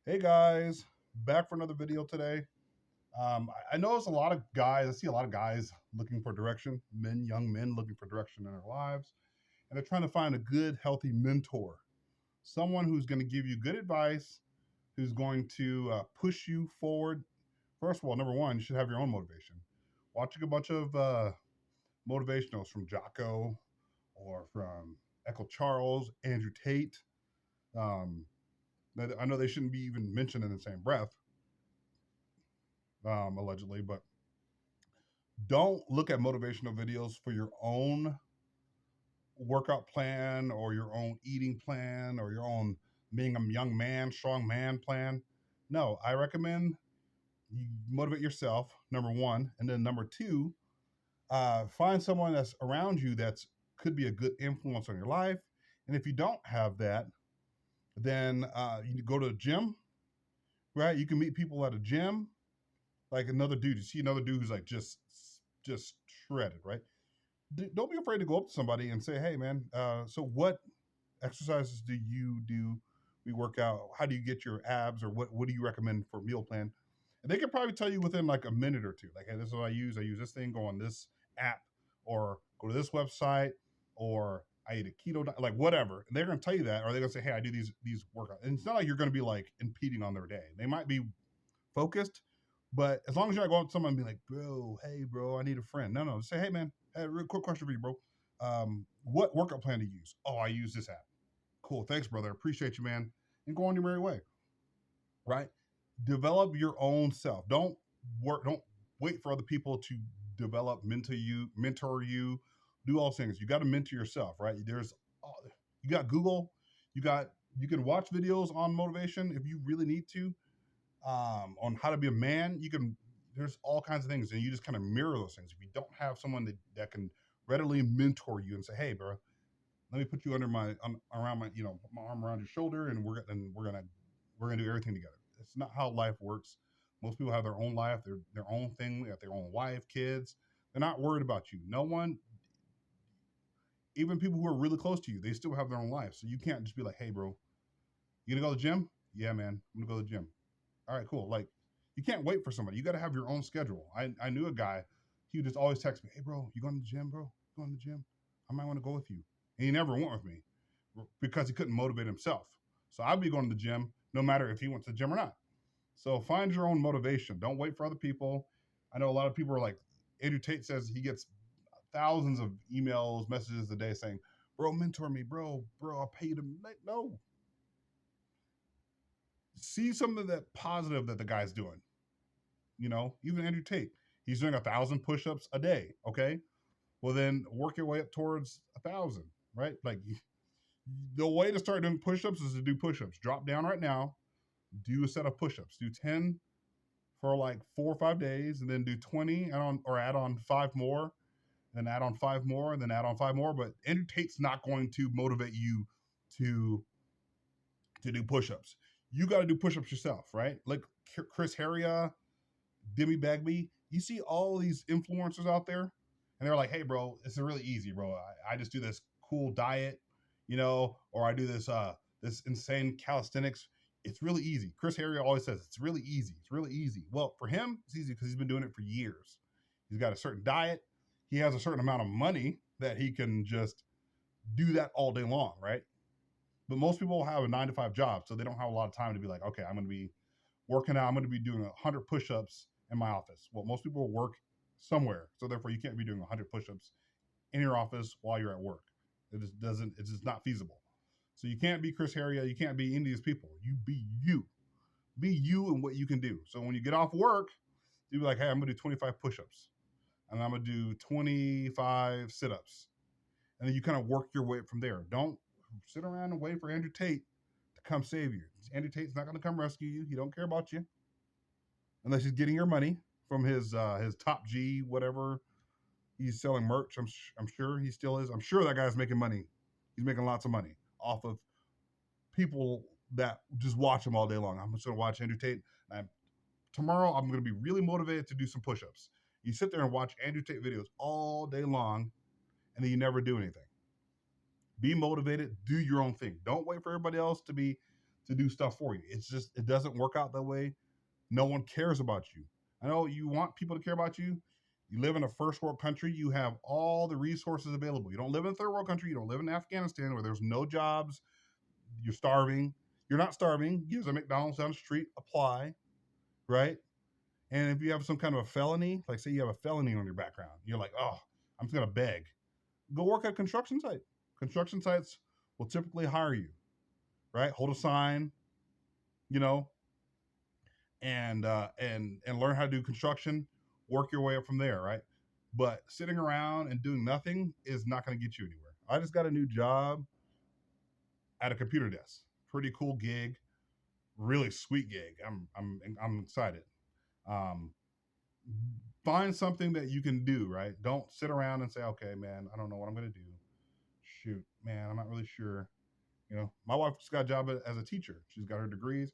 Hey guys, back for another video today. I notice a lot of guys, I see a lot of guys looking for direction, young men looking for direction in their lives, and they're trying to find a good, healthy mentor, someone who's going to give you good advice, who's going to push you forward. First of all, number one, you should have your own motivation. Watching a bunch of motivationals from Jocko or from Echo Charles, Andrew Tate. Um, I know they shouldn't be even mentioned in the same breath, allegedly, but don't look at motivational videos for your own workout plan or your own eating plan or your own being a young man, strong man plan. No, I recommend you motivate yourself, number one. And then number two, find someone that's around you that's could be a good influence on your life. And if you don't have that, then you go to a gym, right? You can meet people at a gym, like another dude. You see another dude who's like just shredded, right? Don't be afraid to go up to somebody and say, "Hey, man, so what exercises do you do? We work out. How do you get your abs, or what do you recommend for meal plan?" And they can probably tell you within like a minute or two, like, "Hey, this is what I use. I use this thing. Go on this app, or go to this website, or I eat a keto diet, like whatever." And they're going to tell you that, or they're going to say, "Hey, I do these workouts." And it's not like you're going to be like impeding on their day. They might be focused, but as long as you're not going to someone and be like, "Bro, hey, bro, I need a friend." No, just say, "Hey, man, hey, real quick question for you, bro. What workout plan do you use?" "Oh, I use this app." "Cool, thanks, brother. Appreciate you, man." And go on your merry way. Right? Develop your own self. Don't wait for other people to mentor you, do all those things. You got to mentor yourself, right? You got Google, you can watch videos on motivation if you really need to, on how to be a man. There's all kinds of things, and you just kind of mirror those things. If you don't have someone that can readily mentor you and say, "Hey, bro, let me put you around my arm around your shoulder, and we're gonna do everything together." It's not how life works. Most people have their own life, their own thing. They have their own wife, kids. They're not worried about you. No one, even people who are really close to you, they still have their own life. So you can't just be like, "Hey, bro, you gonna go to the gym?" "Yeah, man, I'm gonna go to the gym." "All right, cool." Like, you can't wait for somebody. You got to have your own schedule. I knew a guy. He would just always text me, "Hey, bro, you going to the gym, bro? Going to the gym? I might want to go with you." And he never went with me because he couldn't motivate himself. So I'd be going to the gym no matter if he went to the gym or not. So find your own motivation. Don't wait for other people. I know a lot of people are like, Andrew Tate says he gets thousands of emails, messages a day saying, "Bro, mentor me, bro, I'll pay you to." Like, no. See some of that positive that the guy's doing. Even Andrew Tate, he's doing 1,000 push-ups a day. Okay, well then work your way up towards 1,000, right? Like, the way to start doing push-ups is to do push-ups. Drop down right now, do a set of push-ups. Do 10 for like 4 or 5 days, and then do 20 add on five more, then add on five more, and then add on five more. But Andrew Tate's not going to motivate you to do push-ups. You got to do push-ups yourself, right? Like Chris Heria, Demi Bagby. You see all these influencers out there, and they're like, "Hey, bro, it's really easy, bro. I just do this cool diet, or I do this insane calisthenics. It's really easy." Chris Harrier always says it's really easy. It's really easy. Well, for him, it's easy because he's been doing it for years. He's got a certain diet. He has a certain amount of money that he can just do that all day long, right? But most people have a 9 to 5 job, so they don't have a lot of time to be like, "Okay, I'm going to be working out. I'm going to be doing 100 push-ups in my office." Well, most people work somewhere, so therefore you can't be doing 100 push-ups in your office while you're at work. It just doesn't. It's just not feasible. So you can't be Chris Heria. You can't be any of these people. You be you. Be you and what you can do. So when you get off work, you be like, "Hey, I'm gonna do 25 push-ups, and I'm gonna do 25 sit-ups," and then you kind of work your way from there. Don't sit around and wait for Andrew Tate to come save you. Andrew Tate's not gonna come rescue you. He don't care about you unless he's getting your money from his Top G whatever. He's selling merch. I'm sure he still is. I'm sure that guy's making money. He's making lots of money off of people that just watch him all day long. I'm just going to watch Andrew Tate. Tomorrow, I'm going to be really motivated to do some push-ups. You sit there and watch Andrew Tate videos all day long, and then you never do anything. Be motivated. Do your own thing. Don't wait for everybody else to be to do stuff for you. It's just, it doesn't work out that way. No one cares about you. I know you want people to care about you. You live in a first world country, you have all the resources available. You don't live in a third world country, you don't live in Afghanistan where there's no jobs, you're starving. You're not starving. Use a McDonald's down the street, apply, right? And if you have some kind of a felony, like say you have a felony on your background, you're like, oh, I'm just gonna beg. Go work at a construction site. Construction sites will typically hire you, right? Hold a sign, you know, and learn how to do construction. Work your way up from there, right? But sitting around and doing nothing is not going to get you anywhere. I just got a new job at a computer desk. Pretty cool gig, really sweet gig. I'm excited. Um, find something that you can do, right? Don't sit around and say, okay, man, I don't know what I'm going to do. Shoot, man, I'm not really sure. You know, my wife just got a job as a teacher. She's got her degrees.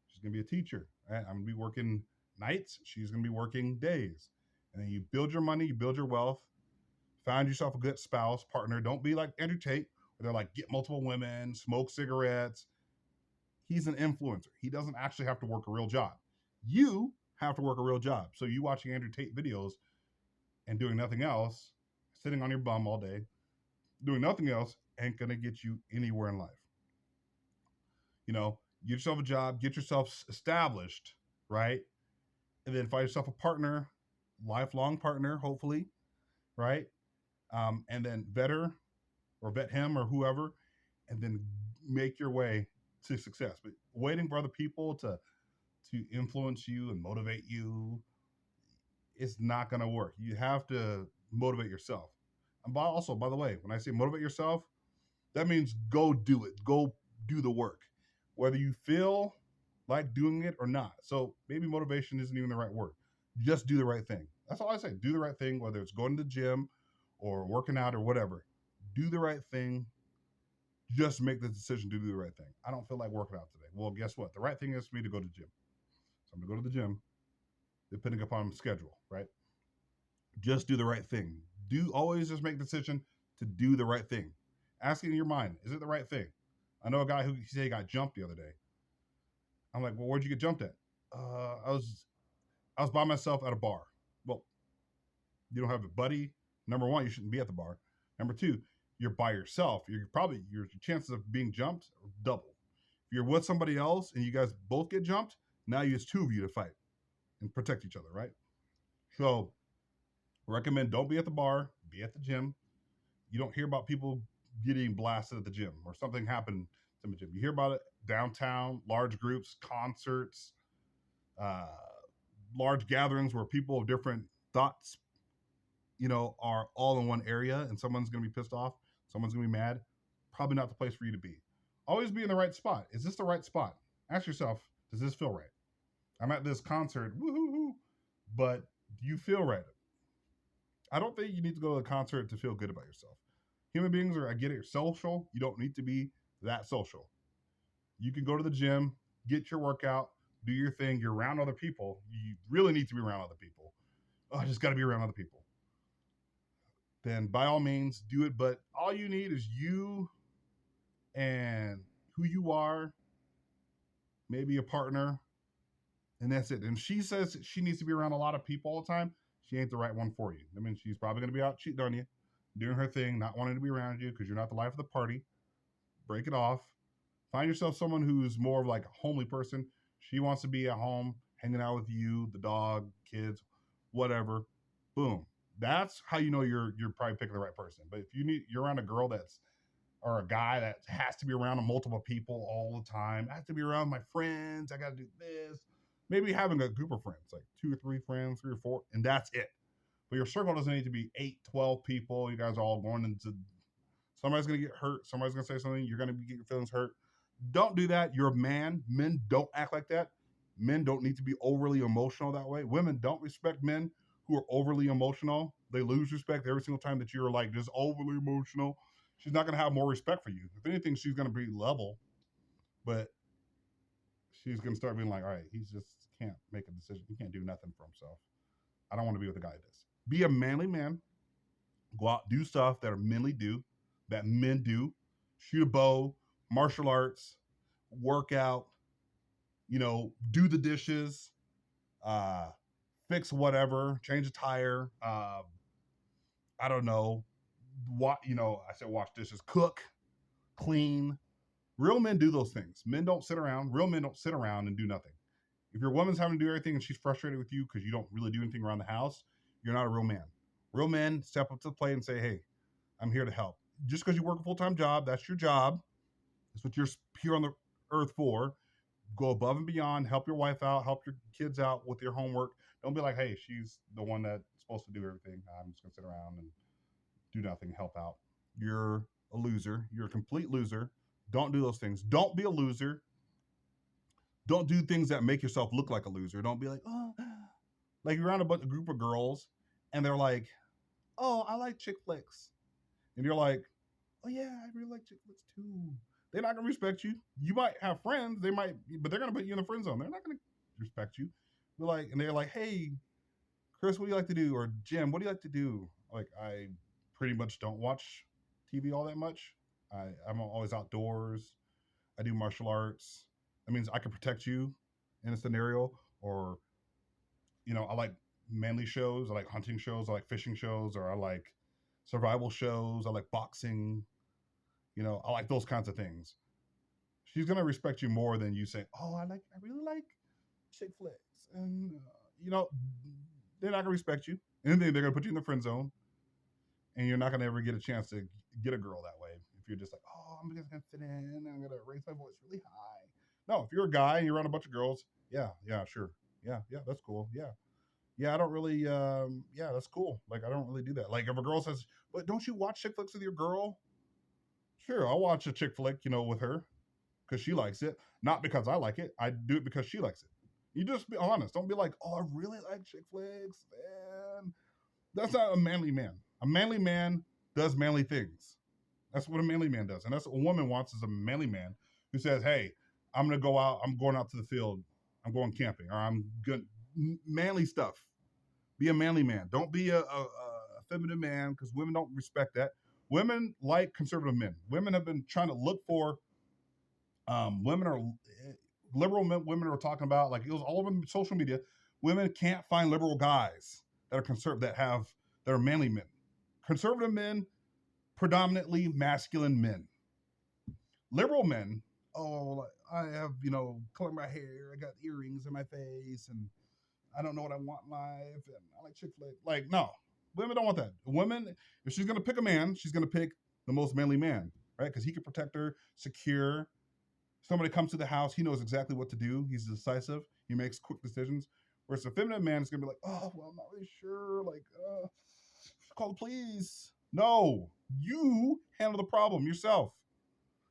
She's going to be a teacher. Right? I'm going to be working nights. She's going to be working days. And then you build your money, you build your wealth, find yourself a good spouse, partner. Don't be like Andrew Tate, where they're like, get multiple women, smoke cigarettes. He's an influencer. He doesn't actually have to work a real job. You have to work a real job. So you watching Andrew Tate videos and doing nothing else, sitting on your bum all day, doing nothing else ain't gonna get you anywhere in life. You know, get yourself a job, get yourself established, right? And then find yourself a partner, lifelong partner, hopefully, right? And then vet her or vet him or whoever, and then make your way to success. But waiting for other people to influence you and motivate you, it's not going to work. You have to motivate yourself. And also, by the way, when I say motivate yourself, that means go do it. Go do the work, whether you feel like doing it or not. So maybe motivation isn't even the right word. Just do the right thing. That's all I say. Do the right thing, whether it's going to the gym or working out or whatever. Do the right thing. Just make the decision to do the right thing. I don't feel like working out today. Well, guess what? The right thing is for me to go to the gym. So I'm going to go to the gym, depending upon schedule, right? Just do the right thing. Do always just make the decision to do the right thing. Ask it in your mind, is it the right thing? I know a guy who said he got jumped the other day. I'm like, well, where'd you get jumped at? I was by myself at a bar. Well, you don't have a buddy. Number one, you shouldn't be at the bar. Number two, you're by yourself. Your chances of being jumped are double. If you're with somebody else and you guys both get jumped, now you just two of you to fight and protect each other, right? So recommend don't be at the bar, be at the gym. You don't hear about people getting blasted at the gym or something happened to the gym. You hear about it downtown, large groups, concerts, uh, large gatherings where people of different thoughts, are all in one area, and someone's going to be pissed off, someone's going to be mad. Probably not the place for you to be. Always be in the right spot. Is this the right spot? Ask yourself, does this feel right? I'm at this concert, woo-hoo-hoo, but do you feel right? I don't think you need to go to a concert to feel good about yourself. Human beings I get it, you're social. You don't need to be that social. You can go to the gym, get your workout, do your thing. You're around other people. You really need to be around other people. Oh, I just got to be around other people. Then by all means, do it. But all you need is you and who you are, maybe a partner, and that's it. And she says she needs to be around a lot of people all the time. She ain't the right one for you. I mean, she's probably going to be out cheating on you, doing her thing, not wanting to be around you because you're not the life of the party. Break it off. Find yourself someone who's more of like a homely person. She wants to be at home, hanging out with you, the dog, kids, whatever. Boom. That's how you know you're probably picking the right person. But if you're around a girl or a guy that has to be around multiple people all the time, I have to be around my friends, I got to do this. Maybe having a group of friends, like 2 or 3 friends, 3 or 4, and that's it. But your circle doesn't need to be 8, 12 people. You guys are all going into, somebody's going to get hurt. Somebody's going to say something. You're going to get your feelings hurt. Don't do that. You're a man. Men don't act like that. Men don't need to be overly emotional that way. Women don't respect men who are overly emotional. They lose respect every single time that you're like just overly emotional. She's not going to have more respect for you. If anything, she's going to be level, but she's going to start being like, all right, he just can't make a decision. He can't do nothing for himself. I don't want to be with a guy like this. Be a manly man. Go out, do stuff that men do. Shoot a bow, martial arts, work out, do the dishes, uh, fix whatever, change a tire. I don't know. What I said, wash dishes, cook, clean. Real men do those things. Men don't sit around. Real men don't sit around and do nothing. If your woman's having to do everything and she's frustrated with you because you don't really do anything around the house, you're not a real man. Real men step up to the plate and say, "Hey, I'm here to help." Just because you work a full-time job, that's your job. That's what you're here on the earth for. Go above and beyond. Help your wife out. Help your kids out with your homework. Don't be like, "Hey, she's the one that's supposed to do everything. I'm just gonna sit around and do nothing, help out." You're a loser. You're a complete loser. Don't do those things. Don't be a loser. Don't do things that make yourself look like a loser. Don't be like, oh, like you're around a group of girls and they're like, oh, I like chick flicks. And you're like, oh yeah, I really like chick flicks too. They're not gonna respect you. You might have friends, but they're gonna put you in the friend zone. They're not gonna respect you. They're like, hey, Chris, what do you like to do? Or Jim, what do you like to do? Like, I pretty much don't watch TV all that much. I'm always outdoors. I do martial arts. That means I can protect you in a scenario. Or, I like manly shows. I like hunting shows. I like fishing shows. Or I like survival shows. I like boxing. I like those kinds of things. She's gonna respect you more than you say, "Oh, I really like chick flicks," and they're not gonna respect you. And then they're gonna put you in the friend zone, and you're not gonna ever get a chance to get a girl that way. If you're just like, "Oh, I'm just gonna fit in, and I'm gonna raise my voice really high." No, if you're a guy and you're around a bunch of girls, yeah, sure, yeah, that's cool, yeah, I don't really, yeah, that's cool. Like, I don't really do that. Like, if a girl says, "But don't you watch chick flicks with your girl?" Sure, I'll watch a chick flick, with her because she likes it, not because I like it. I do it because she likes it. You just be honest. Don't be like, "Oh, I really like chick flicks, man." That's not a manly man. A manly man does manly things. That's what a manly man does, and that's what a woman wants is a manly man who says, "Hey, I'm gonna go out. I'm going out to the field. I'm going camping, or I'm good." Manly stuff. Be a manly man. Don't be a feminine man because women don't respect that. Women like conservative men. Women have been trying to look for. Women are liberal men. Women are talking about, like, it was all over social media. Women can't find liberal guys that are that are manly men. Conservative men, predominantly masculine men. Liberal men, oh, I have, color my hair, I got earrings in my face, and I don't know what I want in life, and I like chick flick. Like, no, women don't want that. Women, if she's gonna pick a man, she's gonna pick the most manly man, right? Because he can protect her, secure. Somebody comes to the house, he knows exactly what to do. He's decisive. He makes quick decisions. Whereas a feminine man is gonna be like, oh, well, I'm not really sure. Like, call the police. No, you handle the problem yourself.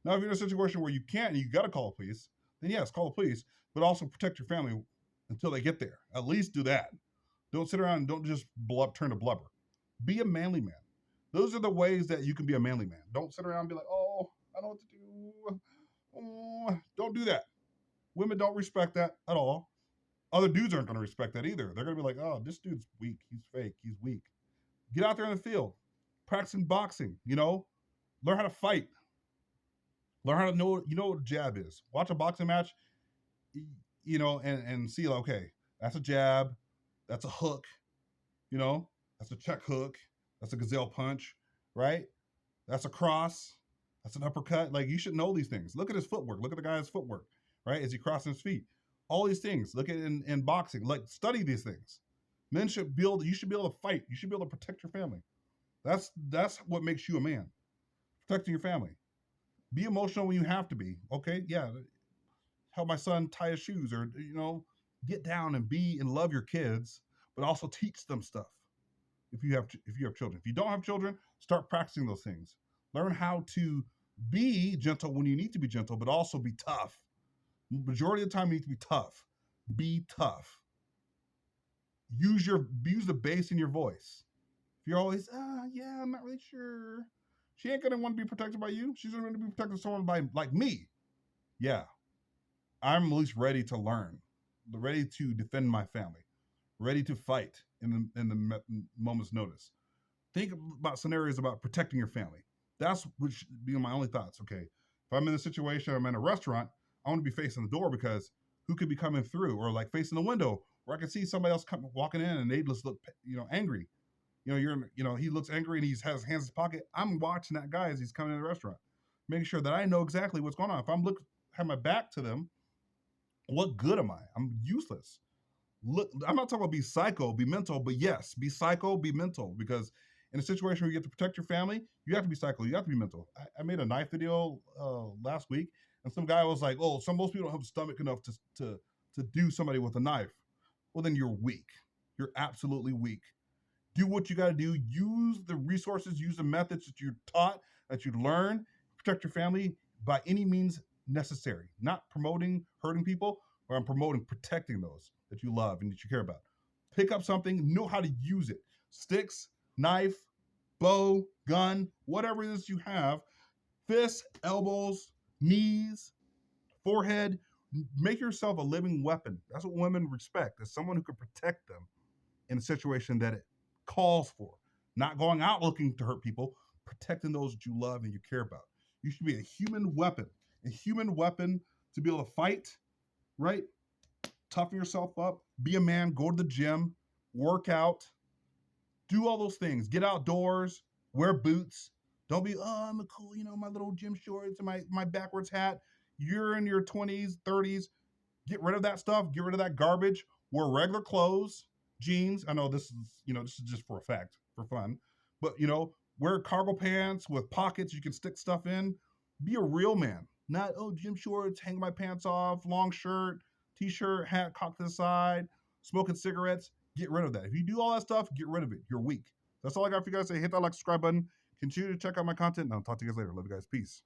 Now, if you're in a situation where you can't and you got to call the police, then yes, call the police, but also protect your family until they get there. At least do that. Don't sit around and don't just turn to blubber. Be a manly man. Those are the ways that you can be a manly man. Don't sit around and be like, oh, I don't know what to do. Oh, don't do that. Women don't respect that at all. Other dudes aren't going to respect that either. They're going to be like, oh, this dude's weak. He's fake. He's weak. Get out there in the field. Practicing boxing, learn how to fight. Learn how to know what a jab is. Watch a boxing match, and see, like, okay, that's a jab, that's a hook, that's a check hook, that's a gazelle punch, right? That's a cross, that's an uppercut. Like, you should know these things. Look at his footwork. Look at the guy's footwork, right? As he crosses his feet. All these things. Look at it in boxing. Like, study these things. You should be able to fight. You should be able to protect your family. That's what makes you a man. Protecting your family. Be emotional when you have to be. Okay, yeah. Help my son tie his shoes, or get down and be and love your kids, but also teach them stuff. If you have children, if you don't have children, start practicing those things. Learn how to be gentle when you need to be gentle, but also be tough. Majority of the time, you need to be tough. Be tough. Use the bass in your voice. If you're always, yeah, I'm not really sure. She ain't gonna want to be protected by you. She's gonna be protected by someone like me. Yeah, I'm at least ready to learn, ready to defend my family, ready to fight in the moment's notice. Think about scenarios about protecting your family. That's which be my only thoughts. Okay, if I'm in a situation, I'm in a restaurant, I want to be facing the door because who could be coming through, or like facing the window where I can see somebody else walking in and they just look, angry. He looks angry and he has his hands in his pocket. I'm watching that guy as he's coming in the restaurant, making sure that I know exactly what's going on. If have my back to them, what good am I? I'm useless. Look, I'm not talking about be psycho, be mental, but yes, be psycho, be mental, because in a situation where you have to protect your family, you have to be psycho, you have to be mental. I made a knife video last week, and some guy was like, "Oh, most people don't have a stomach enough to do somebody with a knife." Well, then you're weak. You're absolutely weak. Do what you got to do. Use the resources, use the methods that you're taught, that you learn. Protect your family by any means necessary. Not promoting hurting people, but I'm promoting protecting those that you love and that you care about. Pick up something, know how to use it. Sticks, knife, bow, gun, whatever it is you have. Fists, elbows, knees, forehead. Make yourself a living weapon. That's what women respect, as someone who can protect them in a situation that it calls for. Not going out looking to hurt people, protecting those that you love and you care about. You should be a human weapon to be able to fight, right? Toughen yourself up, be a man, go to the gym, work out, do all those things. Get outdoors, wear boots. Don't be, I'm a cool, my little gym shorts and my backwards hat. You're in your 20s, 30s. Get rid of that stuff. Get rid of that garbage. Wear regular clothes, jeans. I know this is just for effect, for fun. But, wear cargo pants with pockets you can stick stuff in. Be a real man. Not, gym shorts, hang my pants off, long shirt, t-shirt, hat cocked to the side, smoking cigarettes. Get rid of that. If you do all that stuff, get rid of it. You're weak. That's all I got for you guys. Hit that like, subscribe button. Continue to check out my content, and I'll talk to you guys later. Love you guys. Peace.